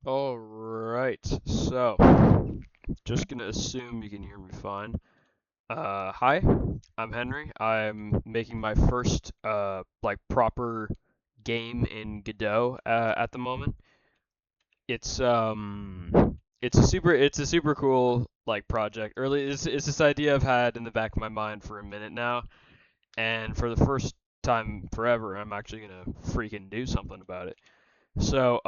Alright, so just gonna assume you can hear me fine. Hi, I'm Henry. I'm making my first like proper game in Godot at the moment. It's a super cool like project. It's this idea I've had in the back of my mind for a minute now, and for the first time forever, I'm actually gonna freaking do something about it. The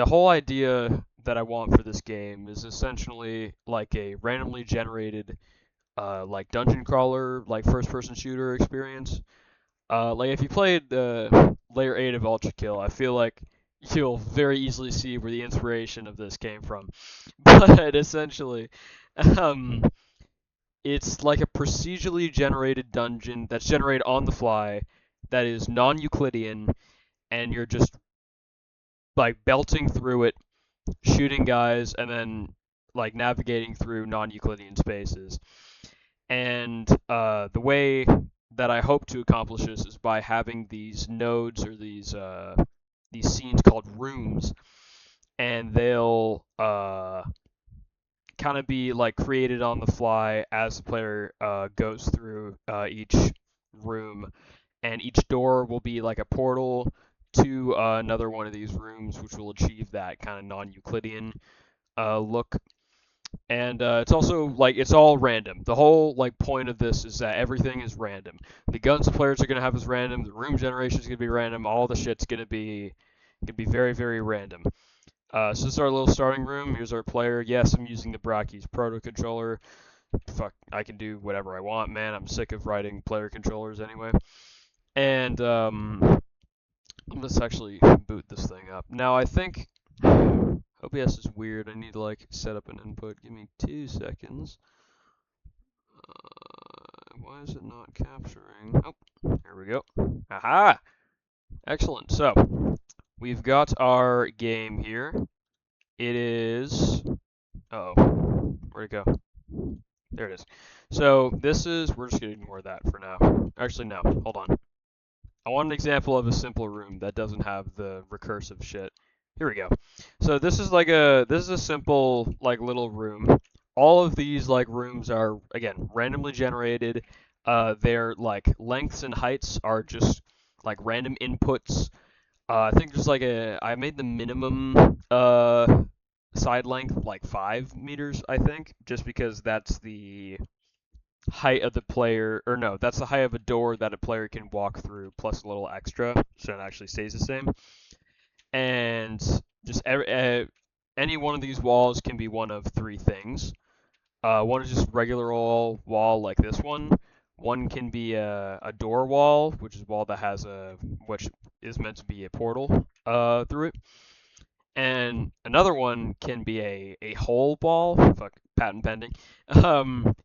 whole idea that I want for this game is essentially like a randomly generated, like dungeon crawler, like first-person shooter experience. Like if you played the Layer 8 of Ultra Kill, I feel like you'll very easily see where the inspiration of this came from. But essentially, um, it's like a procedurally generated dungeon that's generated on the fly, that is non-Euclidean, and you're just like belting through it, shooting guys, and then like navigating through non-Euclidean spaces. And the way that I hope to accomplish this is by having these nodes or these scenes called rooms, and they'll kind of be like created on the fly as the player goes through each room, and each door will be like a portal to another one of these rooms, which will achieve that kind of non-Euclidean look. And it's also like it's all random. The whole like point of this is that everything is random. The guns the players are gonna have is random. The room generation is gonna be random. All the shit's gonna be very very random. So this is our little starting room. Here's our player. Yes, I'm using the Brachy's proto controller. Fuck, I can do whatever I want, man. I'm sick of writing player controllers anyway. And let's actually boot this thing up. Now I think OBS is weird. I need to like set up an input. Give me 2 seconds. Why is it not capturing? Oh, here we go. Aha! Excellent. So we've got our game here. It is. Oh, where'd it go? There it is. So this is. We're just gonna ignore that for now. Actually, no. Hold on. I want an example of a simple room that doesn't have the recursive shit. Here we go. So this is a simple like little room. All of these like rooms are again randomly generated. Their like lengths and heights are just like random inputs. I think there's like I made the minimum side length like 5 meters, I think, just because that's the height of the player, or no, that's the height of a door that a player can walk through plus a little extra, so it actually stays the same. And just any one of these walls can be one of three things. One is just regular old wall like this one. One can be a door wall, which is a wall that has which is meant to be a portal through it. And another one can be a hole wall. Fuck, patent pending. Um,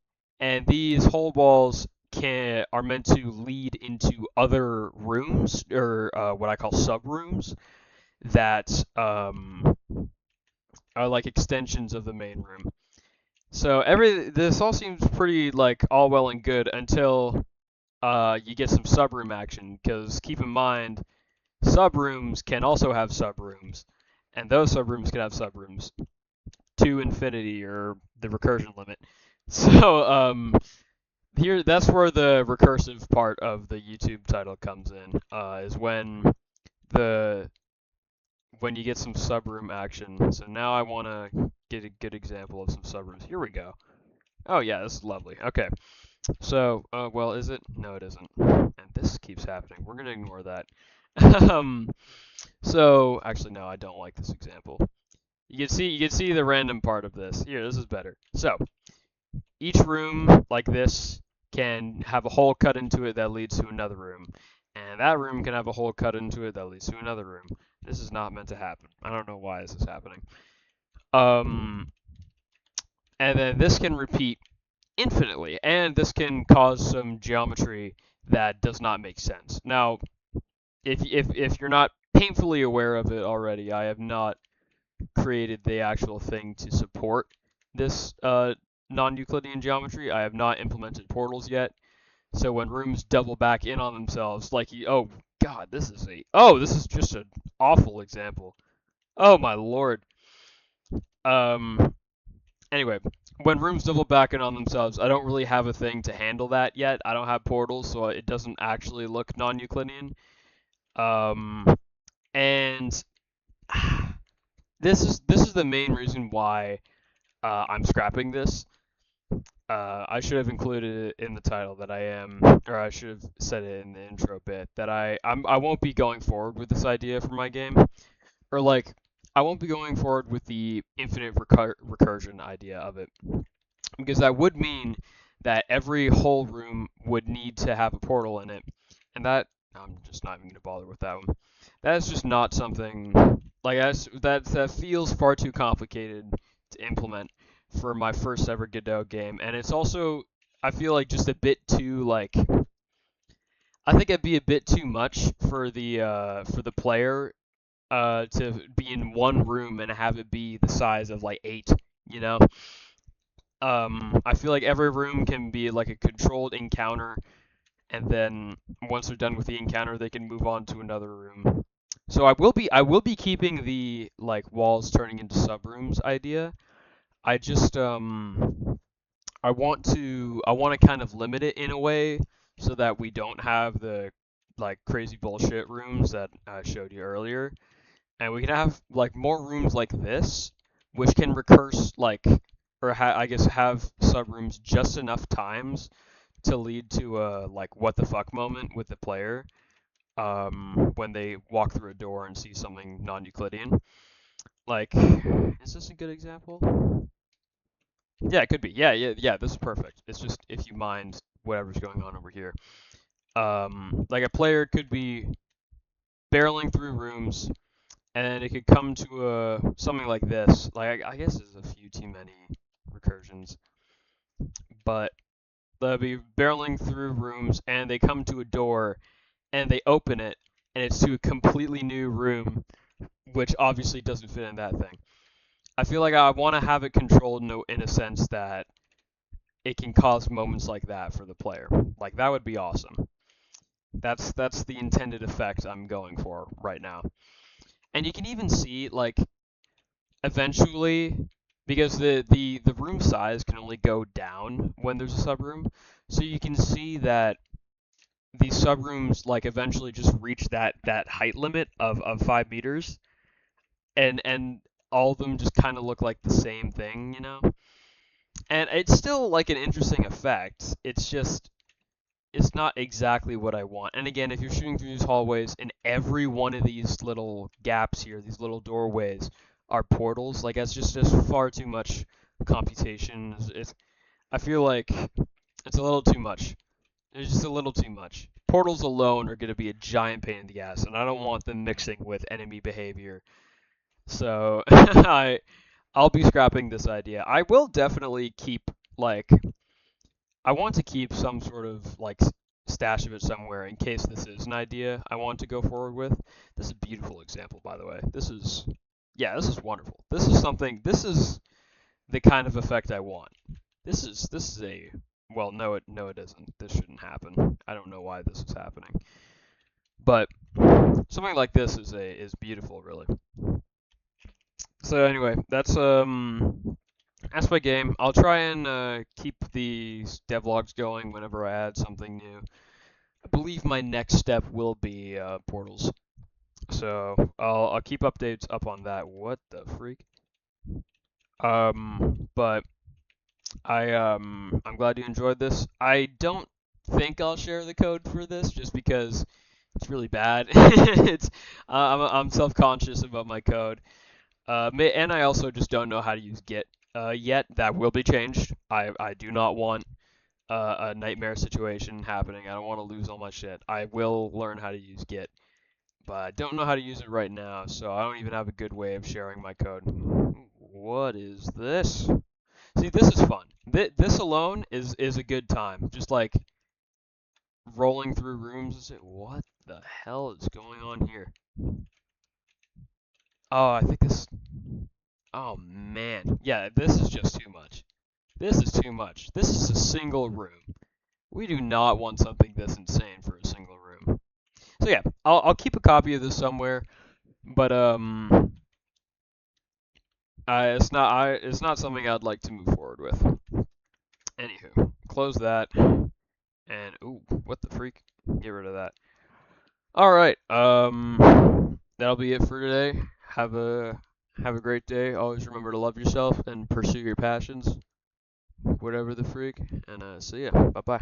and these hole walls are meant to lead into other rooms, or what I call sub rooms, that are like extensions of the main room. So this all seems pretty like all well and good until you get some subroom action. Because keep in mind, subrooms can also have subrooms, and those subrooms can have subrooms to infinity or the recursion limit. So here that's where the recursive part of the YouTube title comes in. Is the when you get some subroom action. So now I want to get a good example of some subrooms. Here we go. Oh yeah, this is lovely. Okay. So, well, is it? No, it isn't. And this keeps happening. We're gonna ignore that. um, so actually, no, I don't like this example. You can see the random part of this. Here, this is better. So, each room like this can have a hole cut into it that leads to another room, and that room can have a hole cut into it that leads to another room. This is not meant to happen. I don't know why this is happening. Um, and then this can repeat infinitely, and this can cause some geometry that does not make sense. Now, if you're not painfully aware of it already, I have not created the actual thing to support this non-Euclidean geometry. I have not implemented portals yet. So when rooms double back in on themselves, like oh god, this is just an awful example. Oh my lord. Um. Anyway, when rooms double back in on themselves, I don't really have a thing to handle that yet. I don't have portals, so it doesn't actually look non-Euclidean. Um. And this is the main reason why I'm scrapping this. I should have included it in the title that I am, or I should have said it in the intro bit that I won't be going forward with this idea for my game, or like I won't be going forward with the infinite recursion idea of it, because that would mean that every whole room would need to have a portal in it, and that I'm just not even gonna bother with that one. That's just not something like that feels far too complicated to implement for my first ever Godot game, and it's also I feel like just a bit too like I think it'd be a bit too much for the player to be in one room and have it be the size of like 8, you know. I feel like every room can be like a controlled encounter, and then once they're done with the encounter, they can move on to another room. So I will be keeping the like walls turning into subrooms idea. I just I want to kind of limit it in a way so that we don't have the like crazy bullshit rooms that I showed you earlier, and we can have like more rooms like this, which can recurse like or I guess have subrooms just enough times to lead to a like what the fuck moment with the player when they walk through a door and see something non-Euclidean. Like, is this a good example? Yeah, it could be. Yeah. This is perfect. It's just if you mind whatever's going on over here. Like a player could be barreling through rooms, and it could come to a something like this. Like I guess there's a few too many recursions, but they'll be barreling through rooms, and they come to a door, and they open it, and it's to a completely new room, which obviously doesn't fit in that thing. I feel like I want to have it controlled in a sense that it can cause moments like that for the player. Like that would be awesome. That's the intended effect I'm going for right now. And you can even see like eventually because the room size can only go down when there's a subroom. So you can see that these subrooms like eventually just reach that height limit of 5 meters, and all of them just kind of look like the same thing, you know. And it's still like an interesting effect. It's just it's not exactly what I want. And again, if you're shooting through these hallways and every one of these little gaps here, these little doorways are portals, like that's just far too much computation. I feel like it's a little too much. It's just a little too much. Portals alone are going to be a giant pain in the ass, and I don't want them mixing with enemy behavior. So I'll be scrapping this idea. I will definitely keep like I want to keep some sort of like stash of it somewhere in case this is an idea I want to go forward with. This is a beautiful example, by the way. This is wonderful. This is something. This is the kind of effect I want. This is a well, no it isn't. This shouldn't happen. I don't know why this is happening, but something like this is beautiful, really. So anyway, that's my game. I'll try and keep these devlogs going whenever I add something new. I believe my next step will be portals. So I'll keep updates up on that. What the freak? But I'm glad you enjoyed this. I don't think I'll share the code for this just because it's really bad. it's I'm self-conscious about my code. And I also just don't know how to use Git yet. That will be changed. I do not want a nightmare situation happening. I don't want to lose all my shit. I will learn how to use Git, but I don't know how to use it right now, so I don't even have a good way of sharing my code. What is this? See, this is fun. This alone is a good time. Just like rolling through rooms and say, what the hell is going on here? Oh, I think this. Oh man, yeah, this is just too much. This is too much. This is a single room. We do not want something this insane for a single room. So yeah, I'll keep a copy of this somewhere, but It's not something I'd like to move forward with. Anywho, close that. And ooh, what the freak? Get rid of that. All right. That'll be it for today. Have a great day. Always remember to love yourself and pursue your passions, whatever the freak. And see ya. Bye bye.